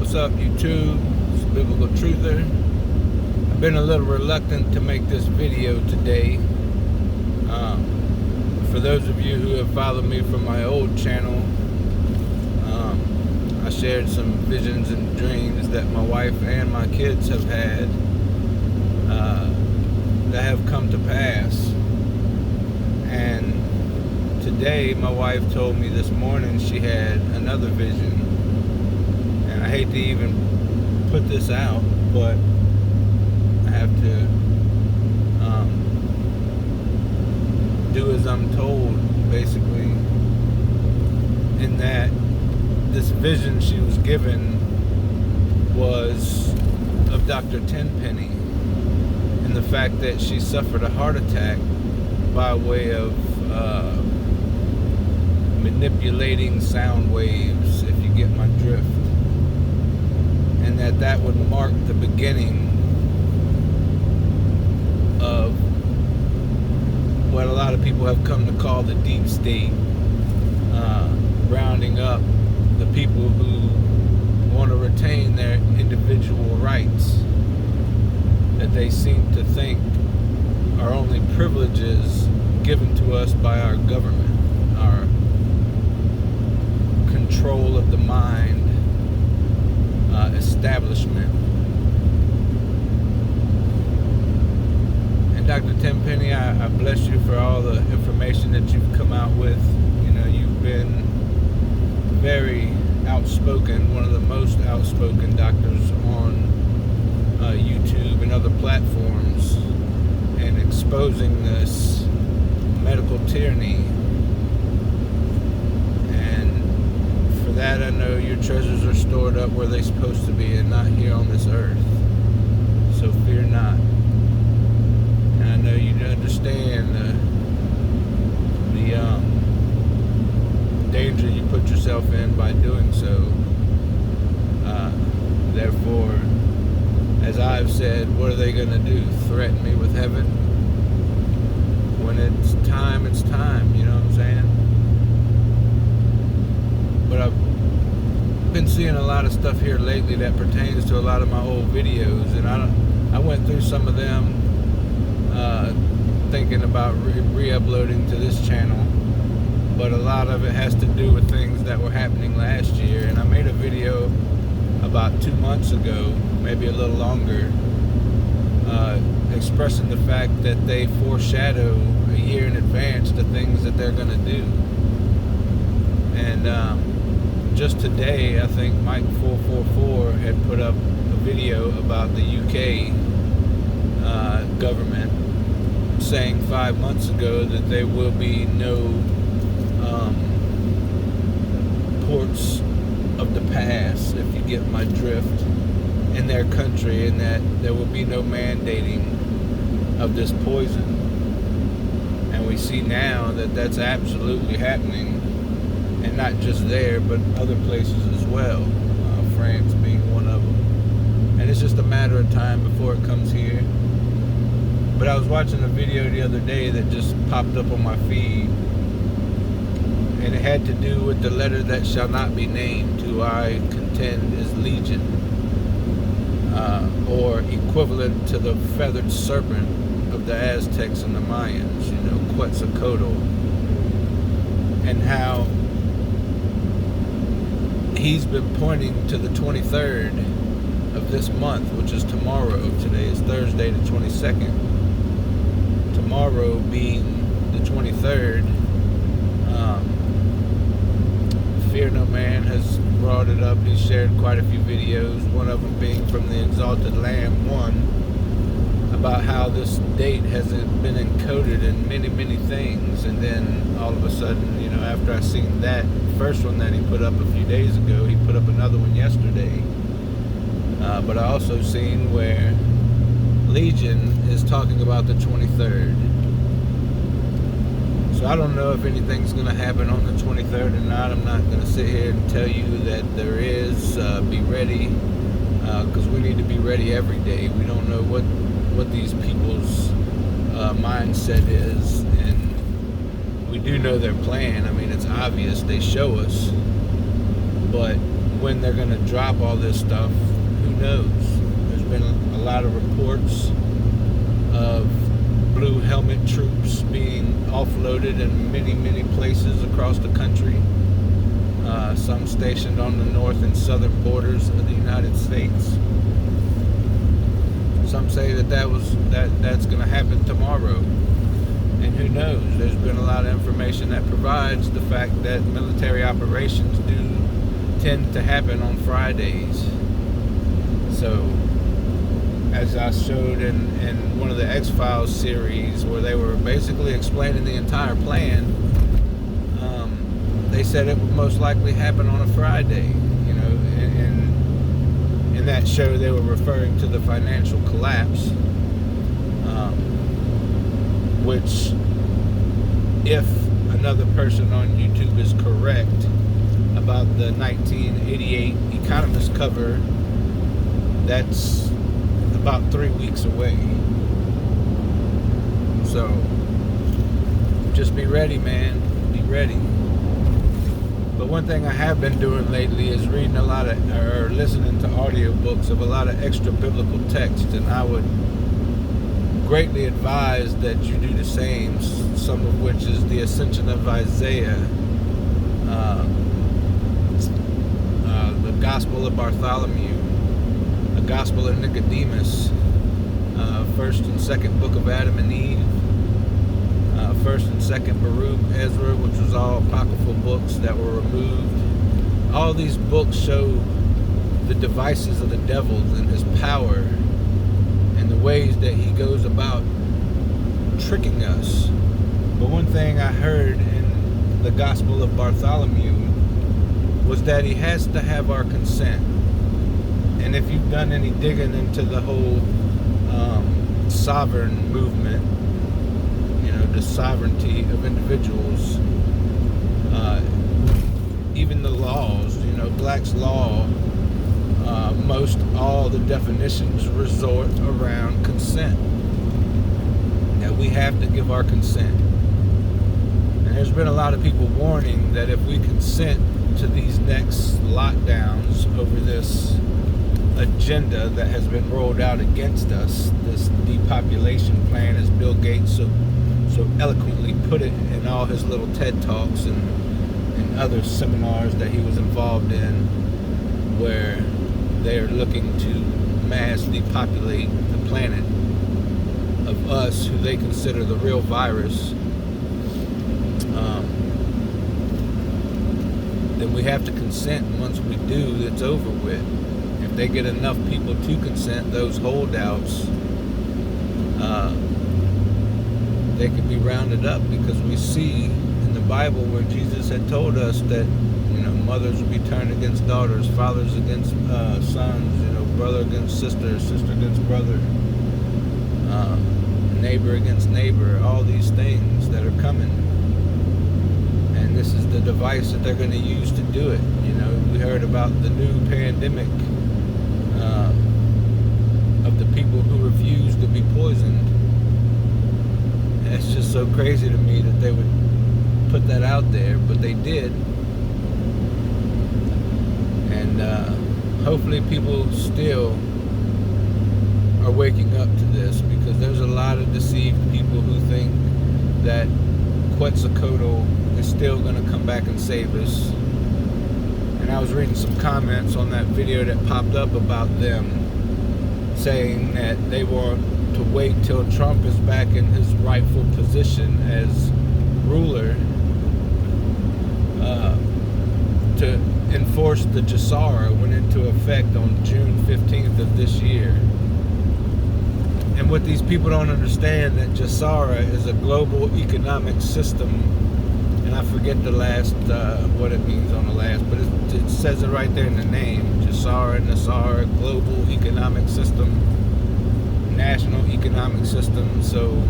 What's up, YouTube? It's Biblical Truther. I've been a little reluctant to make this video today. For those of you who have followed me from my old channel, I shared some visions and dreams that my wife and my kids have had that have come to pass. And today my wife told me this morning she had another vision. And I hate to even put this out, but I have to do as I'm told, basically, in that this vision she was given was of Dr. Tenpenny, and the fact that she suffered a heart attack by way of manipulating sound waves, if you get my drift, and that would mark the beginning of what a lot of people have come to call the deep state, rounding up the people who want to retain their individual rights that they seem to think are only privileges given to us by our government, our control of the mind establishment. And Dr. Tenpenny, I bless you for all the information that you've come out with. You know, you've been very outspoken, one of the most outspoken doctors on YouTube and other platforms, and exposing this medical tyranny. And for that, I know your treasures are stored up where they're supposed to be and not here on this earth. So fear not. And I know you understand the danger you put yourself in by doing so. Therefore, as I've said, what are they going to do? Threaten me with heaven? When it's time, you know what I'm saying? But I've been seeing a lot of stuff here lately that pertains to a lot of my old videos, and I went through some of them thinking about re-uploading to this channel, but a lot of it has to do with things that were happening last year. And I made a video about 2 months ago, maybe a little longer, expressing the fact that they foreshadow a year in advance the things that they're going to do. And just today, I think Mike 444 had put up a video about the UK government saying 5 months ago that there will be no ports of the past, if you get my drift, in their country, and that there will be no mandating of this poison. And we see now that that's absolutely happening, and not just there, but other places as well, France being one of them. And it's just a matter of time before it comes here. But I was watching a video the other day that just popped up on my feed, and it had to do with the letter that shall not be named, who I contend is Legion, or equivalent to the feathered serpent of the Aztecs and the Mayans, you know, Quetzalcoatl, and how he's been pointing to the 23rd of this month, which is tomorrow. Today is Thursday the 22nd. Tomorrow being the 23rd. Fear No Man has brought it up. He's shared quite a few videos, one of them being from the Exalted Lamb 1, about how this date has been encoded in many, many things. And then all of a sudden, you know, after I seen that first one that he put up a few days ago, he put up another one yesterday. But I also seen where Legion is talking about the 23rd. So I don't know if anything's going to happen on the 23rd or not. I'm not going to sit here and tell you that there is. Be ready, because we need to be ready every day. We don't know what these people's mindset is, and we do know their plan. I mean, it's obvious, they show us, but when they're going to drop all this stuff, who knows? There's been a lot of reports of blue helmet troops being offloaded in many, many places across the country. Some stationed on the north and southern borders of the United States. Some say that's going to happen tomorrow. And who knows? There's been a lot of information that provides the fact that military operations do tend to happen on Fridays. So, as I showed in one of the X-Files series, where they were basically explaining the entire plan, they said it would most likely happen on a Friday. You know, in that show, they were referring to the financial collapse, which, if another person on YouTube is correct about the 1988 Economist cover, that's about 3 weeks away. So just be ready, man. Be ready. But one thing I have been doing lately is reading a lot of, or listening to audiobooks of a lot of extra biblical text, and I would greatly advise that you do the same, some of which is the Ascension of Isaiah, the Gospel of Bartholomew, the Gospel of Nicodemus, First and Second Book of Adam and Eve, First and Second Baruch, Ezra, which was all apocryphal books that were removed. All these books show the devices of the devil and his power and the ways that he goes about tricking us. But one thing I heard in the Gospel of Bartholomew was that he has to have our consent. And if you've done any digging into the whole sovereign movement, you know, the sovereignty of individuals, even the laws, you know, Black's Law, most all the definitions resort around consent. That we have to give our consent. And there's been a lot of people warning that if we consent to these next lockdowns over this agenda that has been rolled out against us, this depopulation plan, as Bill Gates so eloquently put it in all his little TED Talks and other seminars that he was involved in, where they are looking to mass depopulate the planet of us, who they consider the real virus. Then we have to consent, and once we do, it's over with. If they get enough people to consent, those holdouts, they can be rounded up, because we see in the Bible where Jesus had told us that, you know, mothers will be turned against daughters, fathers against sons, you know, brother against sister, sister against brother, neighbor against neighbor, all these things that are coming. And this is the device that they're going to use to do it. You know, we heard about the new pandemic of the people who refuse to be poisoned. And it's just so crazy to me that they would put that out there, but they did. And hopefully people still are waking up to this, because there's a lot of deceived people who think that Quetzalcoatl is still going to come back and save us. And I was reading some comments on that video that popped up about them saying that they want to wait till Trump is back in his rightful position as ruler to enforce the Jasara. Went into effect on June 15th of this year. And what these people don't understand, that Jasara is a global economic system, and I forget the last, what it means on the last, but it says it right there in the name, Jasara, Nasara, global economic system, national economic system. So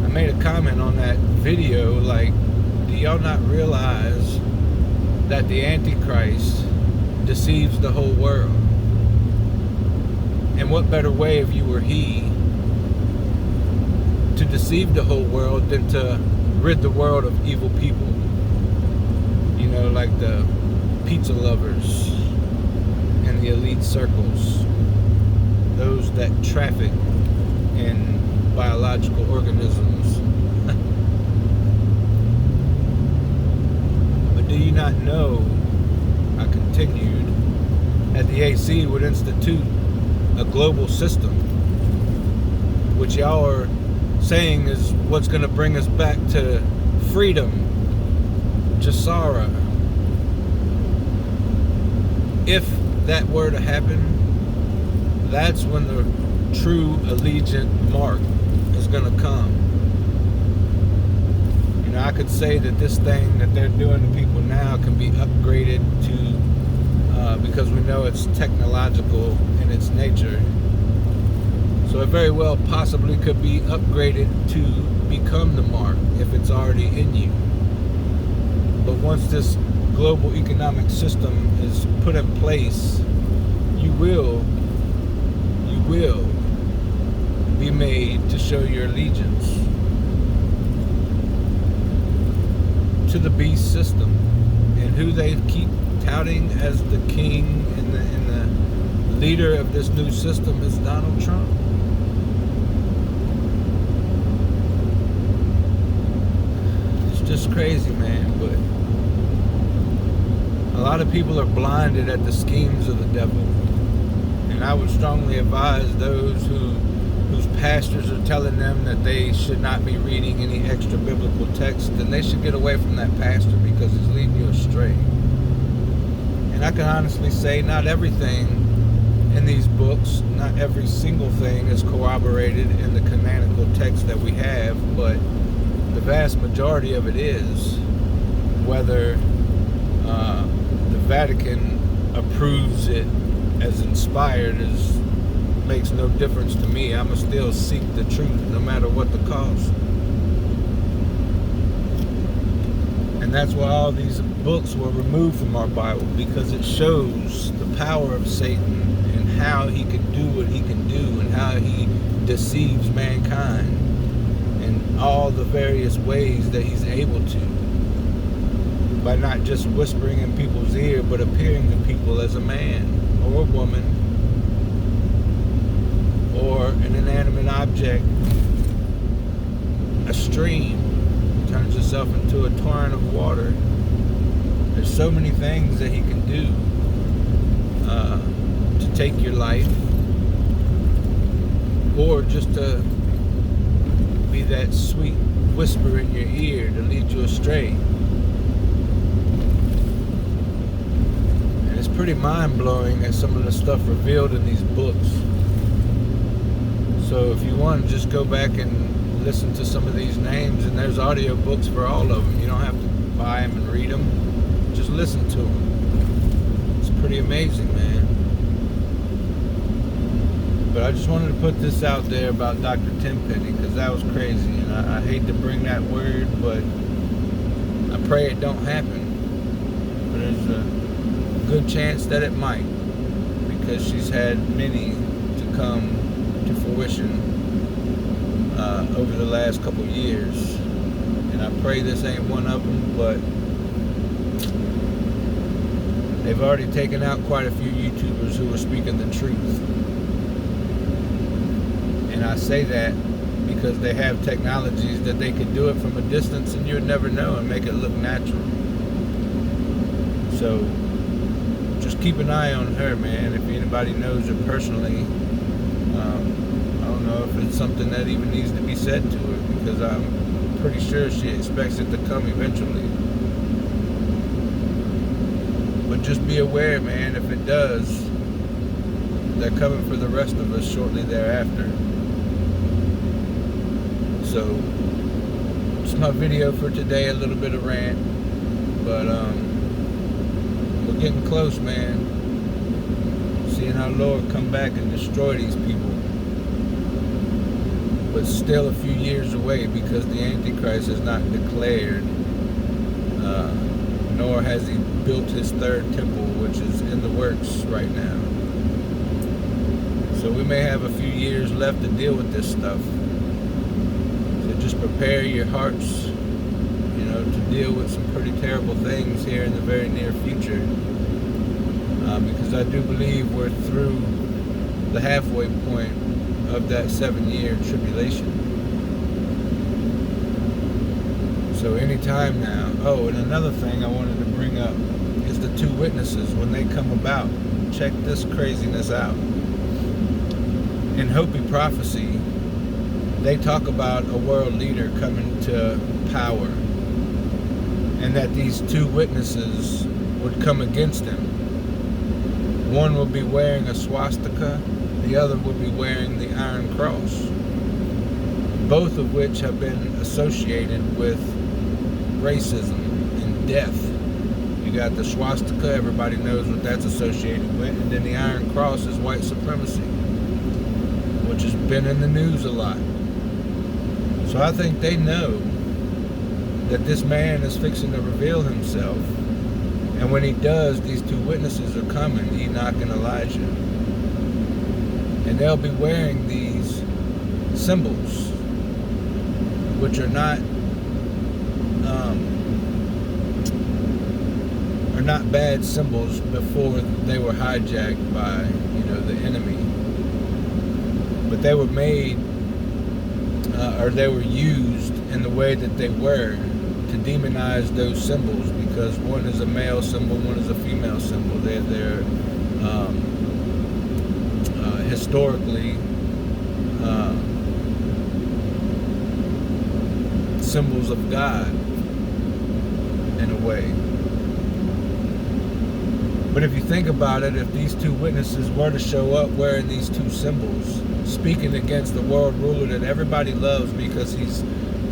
I made a comment on that video, like, do y'all not realize that the Antichrist deceives the whole world? And what better way, if you were he, to deceive the whole world than to rid the world of evil people? You know, like the pizza lovers, elite circles, those that traffic in biological organisms. But do you not know, I continued, that the AC would institute a global system, which y'all are saying is what's going to bring us back to freedom, Jasara. If that were to happen, that's when the true allegiant mark is going to come. You know, I could say that this thing that they're doing to people now can be upgraded to, because we know it's technological in its nature. So it very well possibly could be upgraded to become the mark if it's already in you. But once this global economic system is put in place, you will be made to show your allegiance to the beast system. And who they keep touting as the king and the leader of this new system is Donald Trump. It's just crazy, man. But a lot of people are blinded at the schemes of the devil. And I would strongly advise those whose pastors are telling them that they should not be reading any extra biblical text, then they should get away from that pastor because he's leading you astray. And I can honestly say not everything in these books, not every single thing is corroborated in the canonical text that we have, but the vast majority of it is. Whether the Vatican approves it as inspired makes no difference to me. I'ma still seek the truth no matter what the cost. And that's why all these books were removed from our Bible, because it shows the power of Satan and how he can do what he can do and how he deceives mankind in all the various ways that he's able to, by not just whispering in people's ear, but appearing to people as a man or a woman or an inanimate object, a stream, turns itself into a torrent of water. There's so many things that he can do to take your life, or just to be that sweet whisper in your ear to lead you astray. And it's pretty mind-blowing at some of the stuff revealed in these books. So if you want to just go back and listen to some of these names, and there's audio books for all of them. You don't have to buy them and read them. Just listen to them. It's pretty amazing, man. But I just wanted to put this out there about Dr. Tenpenny, because that was crazy. And I hate to bring that word, but I pray it don't happen. But there's a good chance that it might, because she's had many to come to fruition over the last couple years, and I pray this ain't one of them. But they've already taken out quite a few YouTubers who are speaking the truth, and I say that because they have technologies that they can do it from a distance and you would never know and make it look natural. So just keep an eye on her, man. If anybody knows her personally, I don't know if it's something that even needs to be said to her, because I'm pretty sure she expects it to come eventually. But just be aware, man, if it does, they're coming for the rest of us shortly thereafter. So it's my video for today, a little bit of rant, but we're getting close, man. Seeing our Lord come back and destroy these people. But still a few years away, because the Antichrist is not declared, nor has he built his third temple, which is in the works right now. So we may have a few years left to deal with this stuff. So just prepare your hearts, to deal with some pretty terrible things here in the very near future. because I do believe we're through the halfway point of that 7-year tribulation. So any time now. Oh, and another thing I wanted to bring up is the two witnesses when they come about. Check this craziness out. In Hopey Prophecy, they talk about a world leader coming to power, and that these two witnesses would come against him. One would be wearing a swastika, the other would be wearing the Iron Cross, both of which have been associated with racism and death. You got the swastika, everybody knows what that's associated with, and then the Iron Cross is white supremacy, which has been in the news a lot. So I think they know that this man is fixing to reveal himself, and when he does, these two witnesses are coming, Enoch and Elijah, and they'll be wearing these symbols, which are not bad symbols before they were hijacked by, the enemy. But they were made, or they were used in the way that they were to demonize those symbols, because one is a male symbol, one is a female symbol. They're historically symbols of God in a way. But if you think about it, if these two witnesses were to show up wearing these two symbols, speaking against the world ruler that everybody loves because he's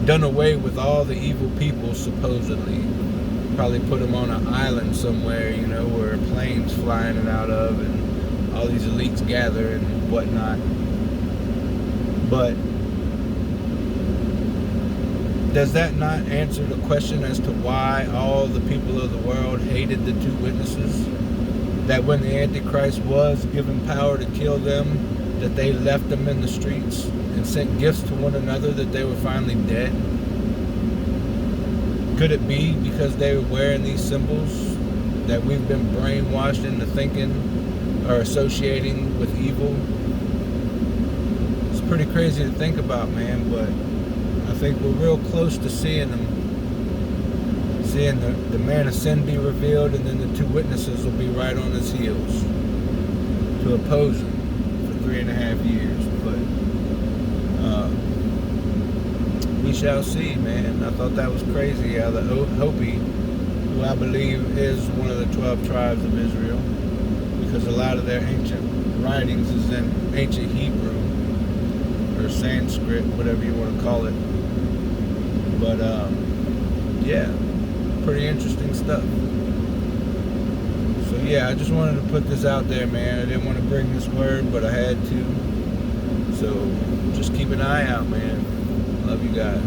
done away with all the evil people, supposedly, probably put him on an island somewhere, where planes flying it out of and all these elites gather and whatnot. But does that not answer the question as to why all the people of the world hated the two witnesses? That when the Antichrist was given power to kill them, that they left them in the streets and sent gifts to one another that they were finally dead? Could it be because they were wearing these symbols that we've been brainwashed into thinking or associating with evil? It's pretty crazy to think about, man, but I think we're real close to seeing them. Seeing the man of sin be revealed, and then the two witnesses will be right on his heels to oppose him for 3.5 years. But we shall see, man. I thought that was crazy how the Hopey, who I believe is one of the 12 tribes of Israel, because a lot of their ancient writings is in ancient Hebrew or Sanskrit, whatever you want to call it. But yeah, pretty interesting stuff. So yeah, I just wanted to put this out there, man. I didn't want to bring this word, but I had to. So just keep an eye out, man. Love you guys.